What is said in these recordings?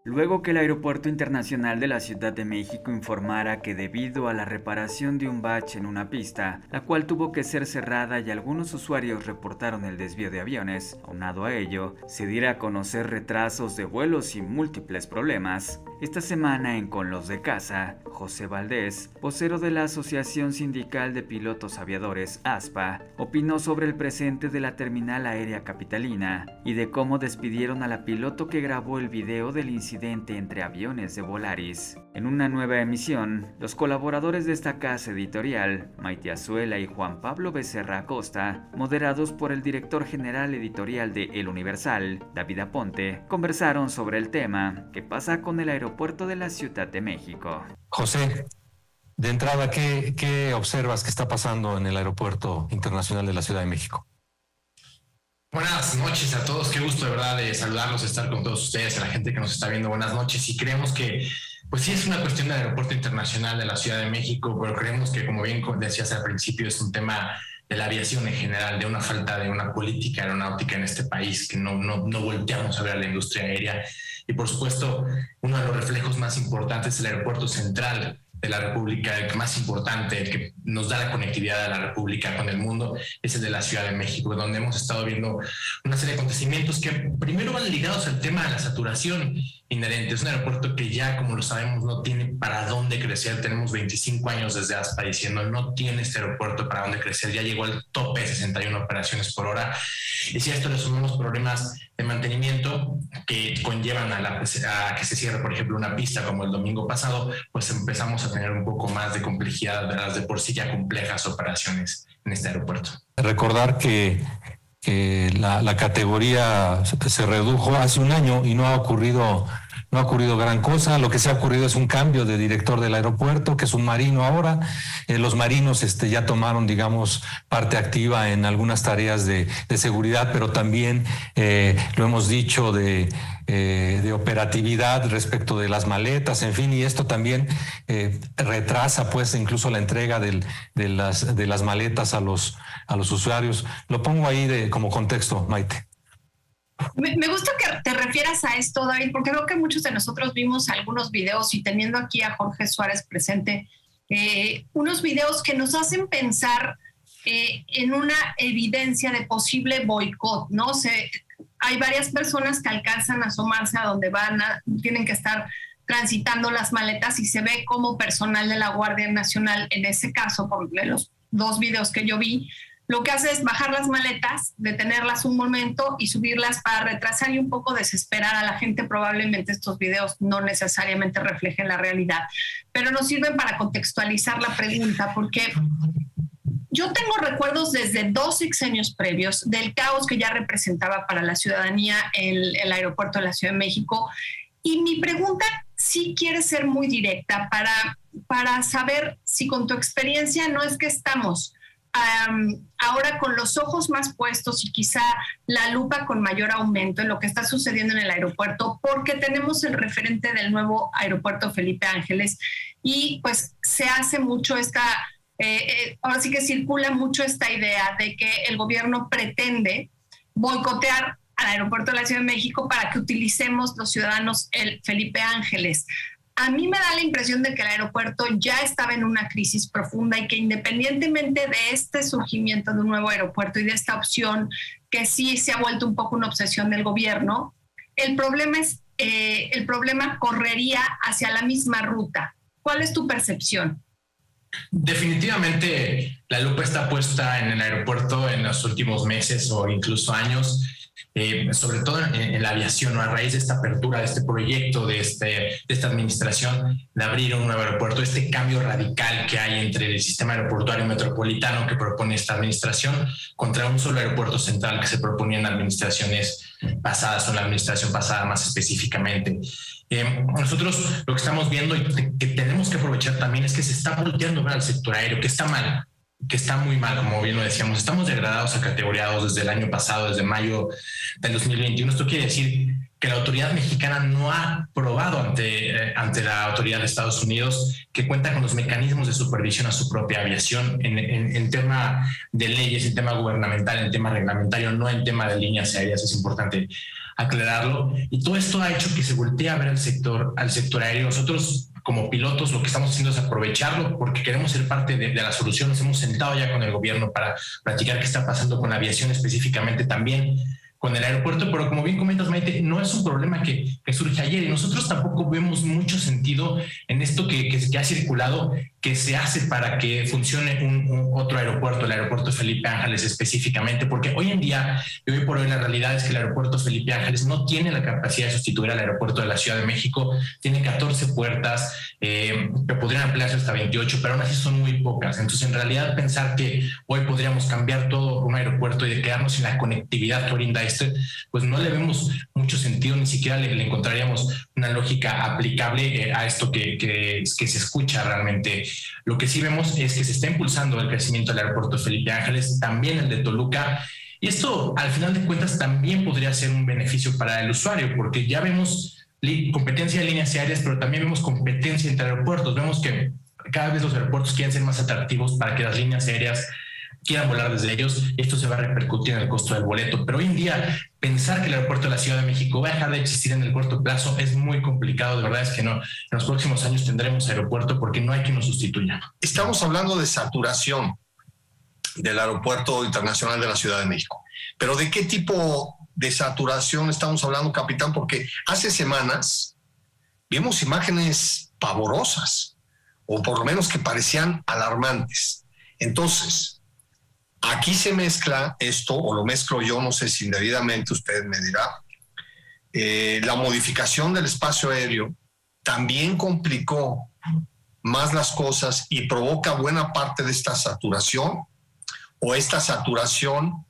Luego que el Aeropuerto Internacional de la Ciudad de México informara que debido a la reparación de un bache en una pista, la cual tuvo que ser cerrada y algunos usuarios reportaron el desvío de aviones, aunado a ello, se diera a conocer retrasos de vuelos y múltiples problemas. Esta semana en Con los de Casa, José Valdés, vocero de la Asociación Sindical de Pilotos Aviadores, ASPA, opinó sobre el presente de la terminal aérea capitalina y de cómo despidieron a la piloto que grabó el video del incidente entre aviones de Volaris. En una nueva emisión, los colaboradores de esta casa editorial, Maite Azuela y Juan Pablo Becerra Acosta, moderados por el director general editorial de El Universal, David Aponte, conversaron sobre el tema ¿qué pasa con el aeropuerto de la Ciudad de México? José, de entrada, ¿qué observas que está pasando en el Aeropuerto Internacional de la Ciudad de México? Buenas noches a todos, qué gusto de verdad de saludarlos, estar con todos ustedes, a la gente que nos está viendo, buenas noches. Y creemos que, pues sí es una cuestión del Aeropuerto Internacional de la Ciudad de México, pero creemos que, como bien decías al principio, es un tema de la aviación en general, de una falta de una política aeronáutica en este país, que no volteamos a ver a la industria aérea. Y por supuesto, uno de los reflejos más importantes es el aeropuerto central de la República, el más importante, el que nos da la conectividad de la República con el mundo, es el de la Ciudad de México, donde hemos estado viendo una serie de acontecimientos que primero van ligados al tema de la saturación inherente. Es un aeropuerto que ya, como lo sabemos, no tiene para dónde crecer. Tenemos 25 años desde ASPA diciendo no tiene este aeropuerto para dónde crecer. Ya llegó al tope de 61 operaciones por hora. Y si a esto le sumamos problemas de mantenimiento que conllevan a que se cierre, por ejemplo, una pista como el domingo pasado, pues empezamos a tener un poco más de complejidad de las de por sí ya complejas operaciones en este aeropuerto. Recordar que la categoría se redujo hace un año y no ha ocurrido gran cosa. Lo que se ha ocurrido es un cambio de director del aeropuerto, que es un marino ahora. Los marinos ya tomaron, digamos, parte activa en algunas tareas de seguridad, pero también, lo hemos dicho, de operatividad respecto de las maletas, en fin, y esto también retrasa pues incluso la entrega de las maletas a los usuarios. Lo pongo ahí como contexto, Maite. Me gusta que te refieras a esto, David, porque creo que muchos de nosotros vimos algunos videos y teniendo aquí a Jorge Suárez presente, unos videos que nos hacen pensar en una evidencia de posible boicot, ¿no? Hay varias personas que alcanzan a asomarse a donde tienen que estar transitando las maletas y se ve como personal de la Guardia Nacional, en ese caso, por los dos videos que yo vi, lo que hace es bajar las maletas, detenerlas un momento y subirlas para retrasar y un poco desesperar a la gente. Probablemente estos videos no necesariamente reflejen la realidad, pero nos sirven para contextualizar la pregunta, porque yo tengo recuerdos desde 2 sexenios previos del caos que ya representaba para la ciudadanía el aeropuerto de la Ciudad de México. Y mi pregunta sí quiere ser muy directa para saber si con tu experiencia no es que estamos ahora con los ojos más puestos y quizá la lupa con mayor aumento en lo que está sucediendo en el aeropuerto, porque tenemos el referente del nuevo aeropuerto Felipe Ángeles y pues se hace mucho ahora sí que circula mucho esta idea de que el gobierno pretende boicotear al aeropuerto de la Ciudad de México para que utilicemos los ciudadanos el Felipe Ángeles. A mí me da la impresión de que el aeropuerto ya estaba en una crisis profunda y que independientemente de este surgimiento de un nuevo aeropuerto y de esta opción que sí se ha vuelto un poco una obsesión del gobierno, el problema correría hacia la misma ruta. ¿Cuál es tu percepción? Definitivamente la lupa está puesta en el aeropuerto en los últimos meses o incluso años. Sobre todo en la aviación, ¿no? A raíz de esta apertura, de este proyecto, de esta administración, de abrir un nuevo aeropuerto, este cambio radical que hay entre el sistema aeroportuario metropolitano que propone esta administración contra un solo aeropuerto central que se proponía en administraciones pasadas, o en la administración pasada más específicamente. Nosotros lo que estamos viendo y que tenemos que aprovechar también es que se está volteando a ver al sector aéreo, que está mal, que está muy mal, como bien lo decíamos. Estamos degradados a categoriados desde el año pasado, desde mayo del 2021. Esto quiere decir que la autoridad mexicana no ha probado ante la autoridad de Estados Unidos que cuenta con los mecanismos de supervisión a su propia aviación en tema de leyes, en tema gubernamental, en tema reglamentario, no en tema de líneas aéreas. Es importante aclararlo. Y todo esto ha hecho que se voltee a ver al sector aéreo. Nosotros, como pilotos, lo que estamos haciendo es aprovecharlo porque queremos ser parte de la solución. Nos hemos sentado ya con el gobierno para platicar qué está pasando con la aviación, específicamente también con el aeropuerto, pero como bien comentas, Maite, no es un problema que surge ayer y nosotros tampoco vemos mucho sentido en esto que ha circulado, que se hace para que funcione otro aeropuerto, el aeropuerto Felipe Ángeles específicamente, porque hoy en día, y hoy por hoy, la realidad es que el aeropuerto Felipe Ángeles no tiene la capacidad de sustituir al aeropuerto de la Ciudad de México. Tiene 14 puertas, que podrían ampliarse hasta 28, pero aún así son muy pocas. Entonces, en realidad, pensar que hoy podríamos cambiar todo un aeropuerto y de quedarnos sin la conectividad que brinda pues no le vemos mucho sentido, ni siquiera le encontraríamos una lógica aplicable a esto que se escucha realmente. Lo que sí vemos es que se está impulsando el crecimiento del aeropuerto Felipe Ángeles, también el de Toluca, y esto al final de cuentas también podría ser un beneficio para el usuario, porque ya vemos competencia de líneas aéreas, pero también vemos competencia entre aeropuertos. Vemos que cada vez los aeropuertos quieren ser más atractivos para que las líneas aéreas quieran volar desde ellos, y esto se va a repercutir en el costo del boleto. Pero hoy en día, pensar que el aeropuerto de la Ciudad de México va a dejar de existir en el corto plazo es muy complicado. De verdad es que no. En los próximos años tendremos aeropuerto porque no hay quien nos sustituya. Estamos hablando de saturación del Aeropuerto Internacional de la Ciudad de México. Pero ¿de qué tipo de saturación estamos hablando, capitán? Porque hace semanas vimos imágenes pavorosas, o por lo menos que parecían alarmantes. Entonces, aquí se mezcla esto, o lo mezclo yo, no sé si indebidamente, usted me dirá. La modificación del espacio aéreo también complicó más las cosas y provoca buena parte de esta saturación, o esta saturación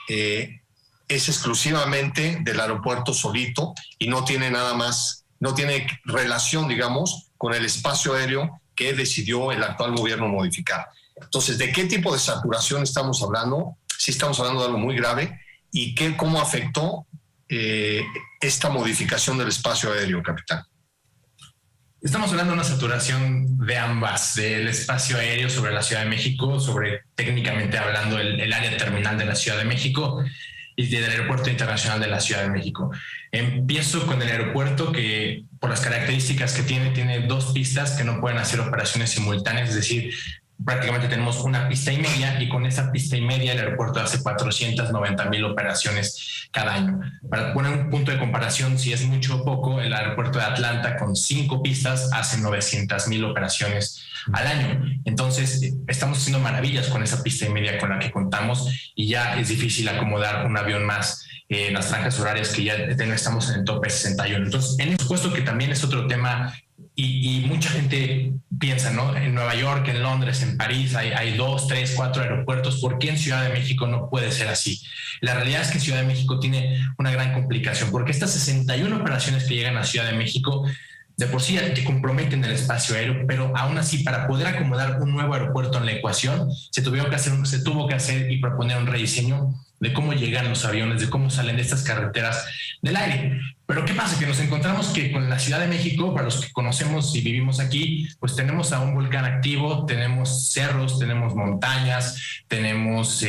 es exclusivamente del aeropuerto solito y no tiene nada más, no tiene relación, digamos, con el espacio aéreo que decidió el actual gobierno modificar. Entonces, ¿de qué tipo de saturación estamos hablando? Sí, estamos hablando de algo muy grave. ¿Y cómo afectó esta modificación del espacio aéreo, capitán? Estamos hablando de una saturación de ambas, del espacio aéreo sobre la Ciudad de México, sobre, técnicamente hablando, el área terminal de la Ciudad de México y del Aeropuerto Internacional de la Ciudad de México. Empiezo con el aeropuerto que, por las características que tiene 2 pistas que no pueden hacer operaciones simultáneas, es decir, prácticamente tenemos una pista y media, y con esa pista y media el aeropuerto hace 490,000 operaciones cada año. Para poner un punto de comparación, si es mucho o poco, el aeropuerto de Atlanta con 5 pistas hace 900,000 operaciones al año. Entonces estamos haciendo maravillas con esa pista y media con la que contamos, y ya es difícil acomodar un avión más en las franjas horarias que ya estamos en el tope 61. Entonces, en el supuesto que también es otro tema. Y mucha gente piensa, ¿no? En Nueva York, en Londres, en París hay 2, 3, 4 aeropuertos. ¿Por qué en Ciudad de México no puede ser así? La realidad es que Ciudad de México tiene una gran complicación, porque estas 61 operaciones que llegan a Ciudad de México de por sí que comprometen el espacio aéreo, pero aún así, para poder acomodar un nuevo aeropuerto en la ecuación, se tuvo que hacer y proponer un rediseño de cómo llegan los aviones, de cómo salen de estas carreteras del aire. Pero ¿qué pasa? Que nos encontramos que con la Ciudad de México, para los que conocemos y vivimos aquí, pues tenemos a un volcán activo, tenemos cerros, tenemos montañas, tenemos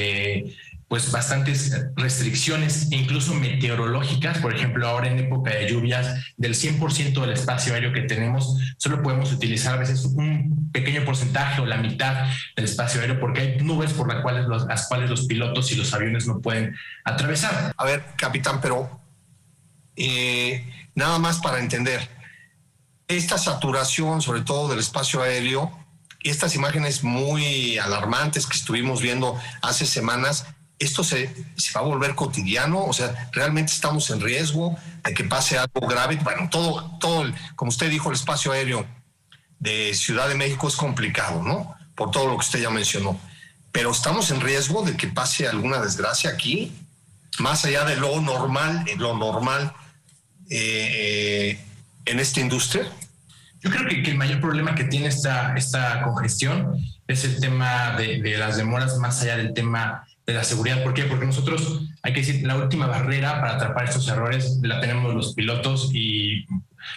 pues bastantes restricciones, incluso meteorológicas. Por ejemplo, ahora en época de lluvias, del 100% del espacio aéreo que tenemos, solo podemos utilizar a veces un pequeño porcentaje o la mitad del espacio aéreo, porque hay nubes por las cuales los pilotos y los aviones no pueden atravesar. A ver, capitán, pero nada más para entender, esta saturación, sobre todo del espacio aéreo, y estas imágenes muy alarmantes que estuvimos viendo hace semanas, ¿esto se va a volver cotidiano? O sea, ¿realmente estamos en riesgo de que pase algo grave? Bueno, como usted dijo, el espacio aéreo de Ciudad de México es complicado, ¿no? Por todo lo que usted ya mencionó. Pero ¿estamos en riesgo de que pase alguna desgracia aquí? Más allá de lo normal en esta industria. Yo creo que el mayor problema que tiene esta congestión es el tema de las demoras, más allá del tema de la seguridad. ¿Por qué? Porque nosotros, hay que decir, la última barrera para atrapar estos errores la tenemos los pilotos, y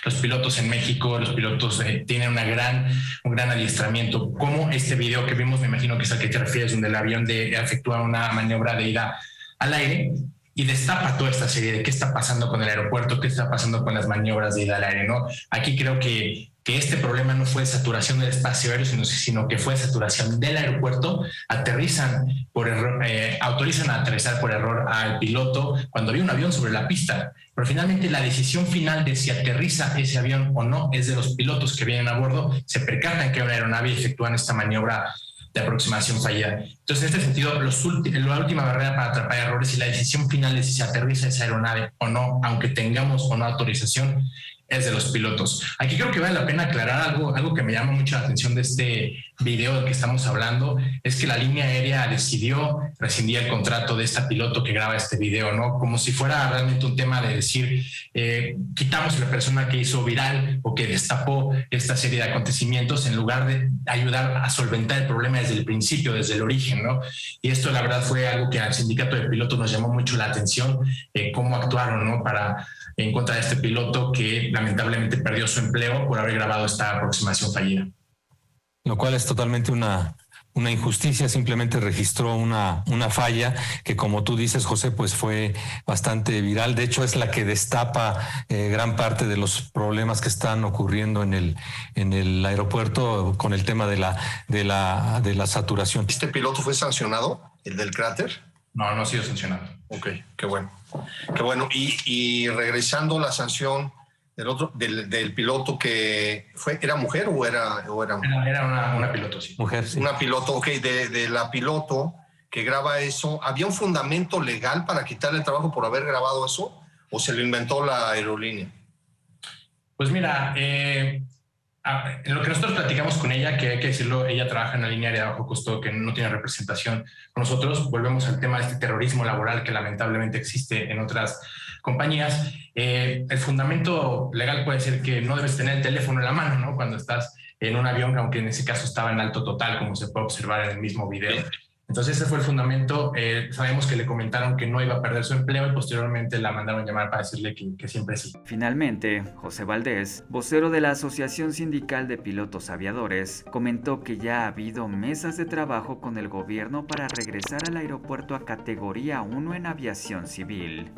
los pilotos en México, los pilotos tienen un gran adiestramiento. Como este video que vimos, me imagino que es al que te refieres, donde el avión efectúa una maniobra de ida al aire, y destapa toda esta serie de qué está pasando con el aeropuerto, qué está pasando con las maniobras de ida al aire, ¿no? Aquí creo que este problema no fue saturación del espacio aéreo, sino que fue saturación del aeropuerto. Aterrizan por error, autorizan a aterrizar por error al piloto cuando había un avión sobre la pista, pero finalmente la decisión final de si aterriza ese avión o no es de los pilotos que vienen a bordo, se percatan que hay una aeronave y efectúan esta maniobra de aproximación fallida. Entonces, en este sentido, la última barrera para atrapar errores y la decisión final de si se aterriza esa aeronave o no, aunque tengamos o no autorización, es de los pilotos. Aquí creo que vale la pena aclarar algo que me llama mucho la atención de este video del que estamos hablando, es que la línea aérea decidió rescindir el contrato de esta piloto que graba este video, ¿no? Como si fuera realmente un tema de decir, quitamos a la persona que hizo viral o que destapó esta serie de acontecimientos en lugar de ayudar a solventar el problema desde el principio, desde el origen, ¿no? Y esto la verdad fue algo que al sindicato de pilotos nos llamó mucho la atención, cómo actuaron, ¿no? En contra de este piloto que lamentablemente perdió su empleo por haber grabado esta aproximación fallida. Lo cual es totalmente una injusticia, simplemente registró una falla que, como tú dices, José, pues fue bastante viral. De hecho, es la que destapa gran parte de los problemas que están ocurriendo en el aeropuerto con el tema de la saturación. ¿Este piloto fue sancionado, el del cráter? No ha sido sancionado. Ok, qué bueno. Qué bueno. Y regresando a la sanción del piloto que fue, ¿era mujer o era? Era una piloto, sí. Mujer, sí. Una piloto, ok, de la piloto que graba eso. ¿Había un fundamento legal para quitarle el trabajo por haber grabado eso? ¿O se lo inventó la aerolínea? Pues mira, en lo que nosotros platicamos con ella, que hay que decirlo, ella trabaja en la línea de bajo costo que no tiene representación con nosotros. Volvemos al tema de este terrorismo laboral que lamentablemente existe en otras compañías. El fundamento legal puede ser que no debes tener el teléfono en la mano, ¿no? Cuando estás en un avión, aunque en ese caso estaba en alto total, como se puede observar en el mismo video. Entonces ese fue el fundamento. Sabemos que le comentaron que no iba a perder su empleo y posteriormente la mandaron llamar para decirle que siempre sí. Finalmente, José Valdés, vocero de la Asociación Sindical de Pilotos Aviadores, comentó que ya ha habido mesas de trabajo con el gobierno para regresar al aeropuerto a categoría 1 en aviación civil.